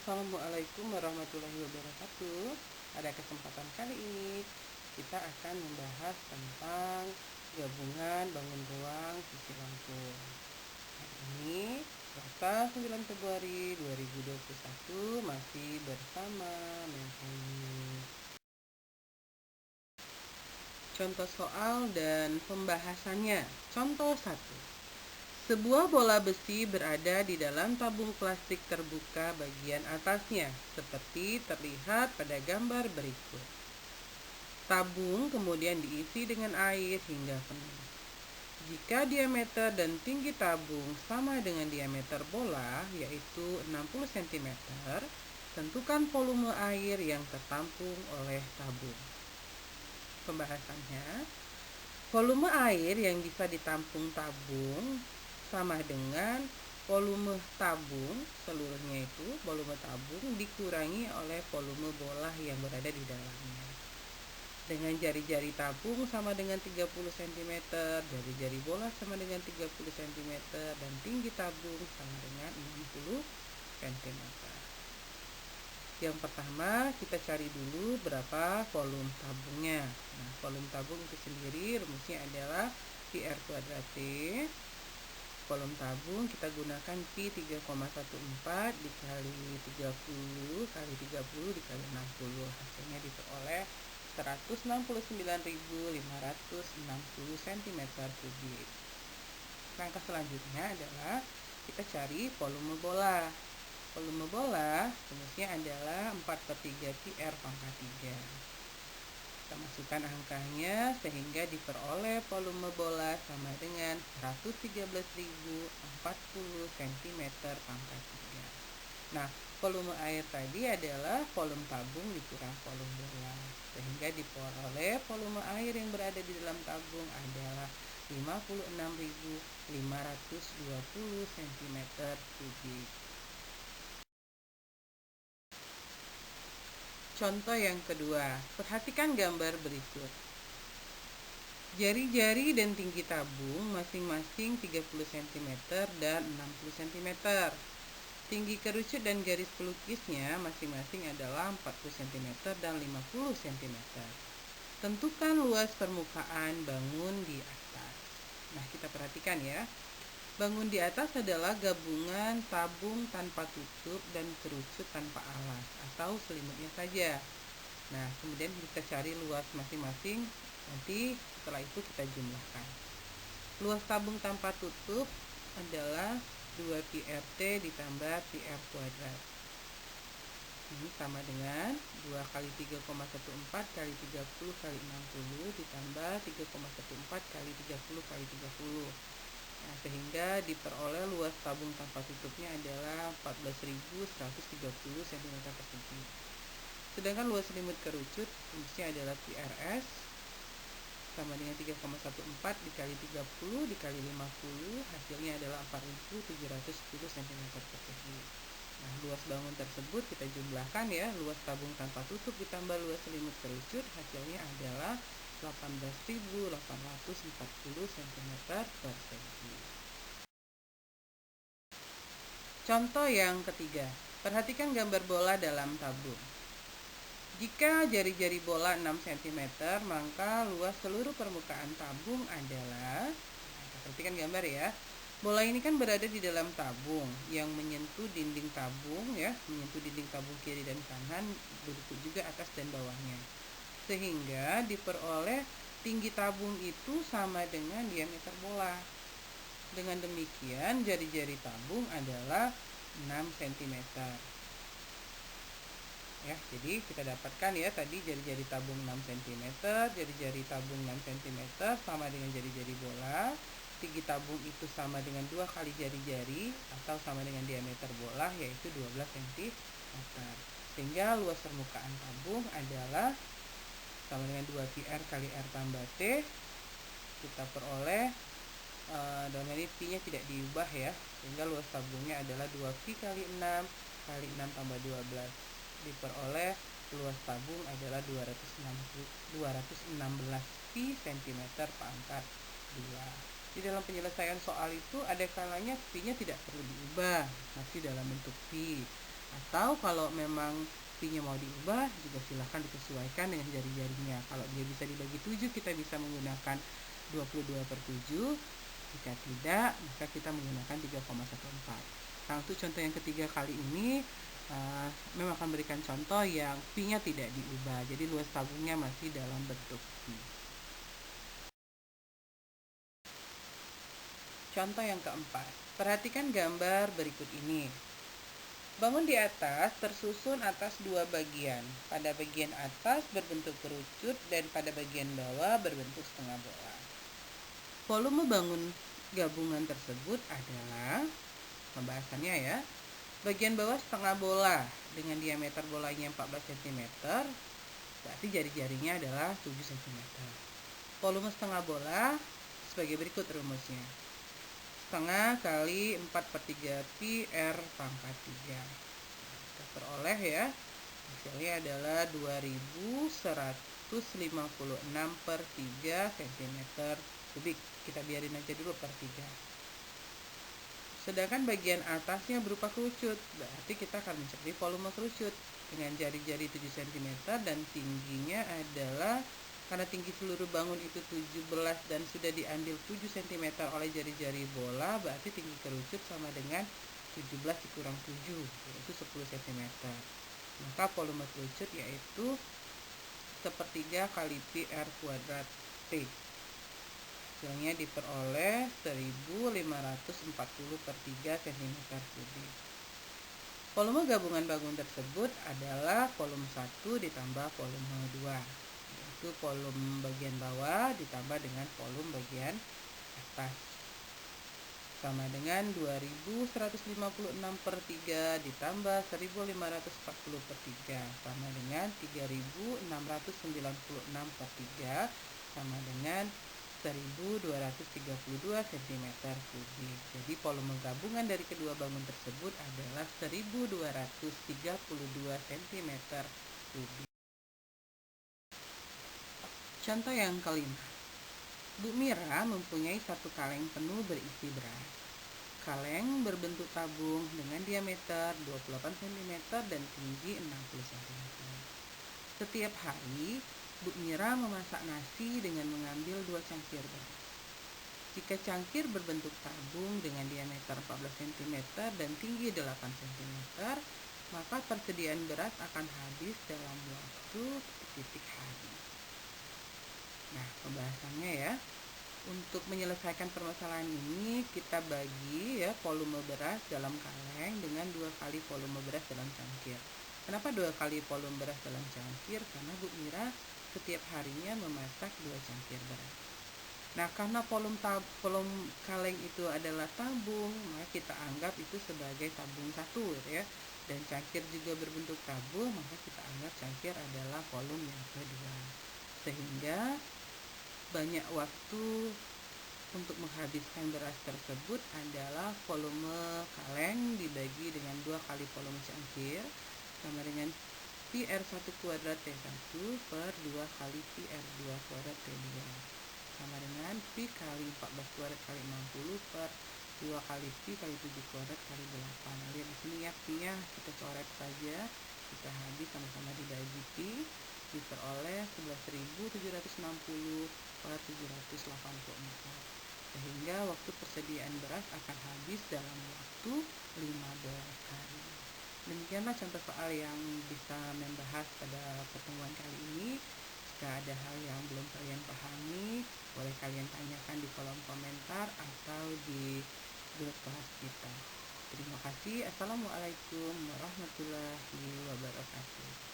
Assalamualaikum warahmatullahi wabarakatuh. Pada kesempatan kali ini kita akan membahas tentang gabungan bangun ruang sisi langsung. Hari ini Selasa 9 Februari 2021 masih bersama Melvin. Contoh soal dan pembahasannya. Contoh 1. Sebuah bola besi berada di dalam tabung plastik terbuka bagian atasnya, seperti terlihat pada gambar berikut. Tabung kemudian diisi dengan air hingga penuh. Jika diameter dan tinggi tabung sama dengan diameter bola, yaitu 60 cm, tentukan volume air yang tertampung oleh tabung. Pembahasannya, volume air yang bisa ditampung tabung sama dengan volume tabung, seluruhnya itu volume tabung dikurangi oleh volume bola yang berada di dalamnya. Dengan jari-jari tabung sama dengan 30 cm, jari-jari bola sama dengan 30 cm, dan tinggi tabung sama dengan 60 cm. Yang pertama, kita cari dulu berapa volume tabungnya. Nah, volume tabung itu sendiri rumusnya adalah PR kuadrat T. Volume tabung kita gunakan Pi 3,14 dikali 30 kali 30 dikali 60. Hasilnya diperoleh 169.560 cm3. Langkah selanjutnya adalah kita cari volume bola. Volume bola rumusnya adalah 4/3 PR pangkat 3. Kita masukkan angkanya sehingga diperoleh volume bola sama dengan 113.040 cm pangkat 3. Nah, volume air tadi adalah volume tabung dikurang volume bola, sehingga diperoleh volume air yang berada di dalam tabung adalah 56.520 cm3. Contoh yang kedua, perhatikan gambar berikut. Jari-jari dan tinggi tabung masing-masing 30 cm dan 60 cm. Tinggi kerucut dan garis pelukisnya masing-masing adalah 40 cm dan 50 cm. Tentukan luas permukaan bangun di atas. Nah, kita perhatikan ya. Bangun di atas adalah gabungan tabung tanpa tutup dan kerucut tanpa alas atau selimutnya saja. Nah, kemudian kita cari luas masing-masing. Nanti setelah itu kita jumlahkan. Luas tabung tanpa tutup adalah 2PRT ditambah PR kuadrat. Ini sama dengan 2 kali 3,14 kali 30 kali 60 ditambah 3,14 kali 30 kali 30. Nah, sehingga diperoleh luas tabung tanpa tutupnya adalah 14.130 cm persegi. Sedangkan luas selimut kerucut rumusnya adalah PRS sama dengan 3,14 dikali 30 dikali 50, hasilnya adalah 4.710 cm persegi. Nah, luas bangun tersebut kita jumlahkan ya, luas tabung tanpa tutup ditambah luas selimut kerucut, hasilnya adalah 18.840 cm persegi. Contoh yang ketiga, perhatikan gambar bola dalam tabung. Jika jari-jari bola 6 cm, maka luas seluruh permukaan tabung adalah, perhatikan gambar ya. Bola ini kan berada di dalam tabung yang menyentuh dinding tabung ya, menyentuh dinding tabung kiri dan kanan, begitu juga atas dan bawahnya. Sehingga diperoleh tinggi tabung itu sama dengan diameter bola. Dengan demikian jari-jari tabung adalah 6 cm. Ya, jadi kita dapatkan ya tadi jari-jari tabung 6 cm, jari-jari tabung 6 cm sama dengan jari-jari bola. Tinggi tabung itu sama dengan 2 kali jari-jari atau sama dengan diameter bola, yaitu 12 cm. Sehingga luas permukaan tabung adalah sama dengan 2PR kali R tambah T. Kita peroleh dalam ini Pi nya tidak diubah ya, sehingga luas tabungnya adalah 2Pi kali 6 kali 6 tambah 12. Diperoleh luas tabung adalah 216 Pi cm pangkat 2. Di dalam penyelesaian soal itu ada kalanya Pi nya tidak perlu diubah, masih dalam bentuk Pi. Atau kalau memang pi-nya mau diubah juga silahkan disesuaikan dengan jari-jarinya. Kalau dia bisa dibagi 7, kita bisa menggunakan 22/7. Jika tidak, maka kita menggunakan 3,14. Nah, untuk contoh yang ketiga kali ini memang akan berikan contoh yang pi-nya tidak diubah, jadi luas tabungnya masih dalam bentuk pi. Contoh yang keempat, perhatikan gambar berikut ini. Bangun di atas tersusun atas dua bagian. Pada bagian atas berbentuk kerucut dan pada bagian bawah berbentuk setengah bola. Volume bangun gabungan tersebut adalah, pembahasannya ya, bagian bawah setengah bola dengan diameter bolanya 14 cm, berarti jari-jarinya adalah 7 cm. Volume setengah bola sebagai berikut rumusnya. Setengah kali 4/3 pi R pangkat 3. Kita peroleh ya, hasilnya adalah 2156/3 cm kubik. Kita biarin aja dulu per 3. Sedangkan bagian atasnya berupa kerucut, berarti kita akan mencari volume kerucut dengan jari-jari 7 cm dan tingginya adalah, karena tinggi seluruh bangun itu 17 dan sudah diambil 7 cm oleh jari-jari bola, berarti tinggi kerucut sama dengan 17 dikurang 7, yaitu 10 cm. Maka volume kerucut yaitu 1/3 kali pi R kuadrat T. Hasilnya diperoleh 1540/3 cm kubik. Volume gabungan bangun tersebut adalah volume 1 ditambah volume 2, yaitu volume bagian bawah ditambah dengan volume bagian atas, sama dengan 2156/3 ditambah 1540/3 sama dengan 3696/3 sama dengan 1232 cm kubik. Jadi volume gabungan dari kedua bangun tersebut adalah 1232 cm kubik. Contoh yang kelima, Bu Mira mempunyai satu kaleng penuh berisi beras. Kaleng berbentuk tabung dengan diameter 28 cm dan tinggi 60 cm. Setiap hari, Bu Mira memasak nasi dengan mengambil 2 cangkir beras. Jika cangkir berbentuk tabung dengan diameter 14 cm dan tinggi 8 cm, maka persediaan beras akan habis dalam waktu titik hari. Nah, pembahasannya ya. Untuk menyelesaikan permasalahan ini, kita bagi ya volume beras dalam kaleng dengan 2 kali volume beras dalam cangkir. Kenapa 2 kali volume beras dalam cangkir? Karena Bu Mira setiap harinya memasak 2 cangkir beras. Nah, karena volume kaleng itu adalah tabung, maka kita anggap itu sebagai tabung 1 ya. Dan cangkir juga berbentuk tabung, maka kita anggap cangkir adalah volume yang kedua. Sehingga banyak waktu untuk menghabiskan beras tersebut adalah volume kaleng dibagi dengan 2 kali volume cangkir sama dengan pi R1 kuadrat T1 per 2 kali pi R2 kuadrat T2 sama dengan pi kali 14 kuadrat kali 60 per 2 kali pi kali 7 kuadrat kali 8. Nah, lihat di sini ya, pi-nya kita coret saja, kita habis sama-sama dibagi pi, diperoleh 11.760 per 784, sehingga waktu persediaan beras akan habis dalam waktu 15 hari. Demikianlah contoh soal yang bisa membahas pada pertemuan kali ini. Jika ada hal yang belum kalian pahami, boleh kalian tanyakan di kolom komentar atau di grup kelas kita. Terima kasih. Assalamualaikum warahmatullahi wabarakatuh.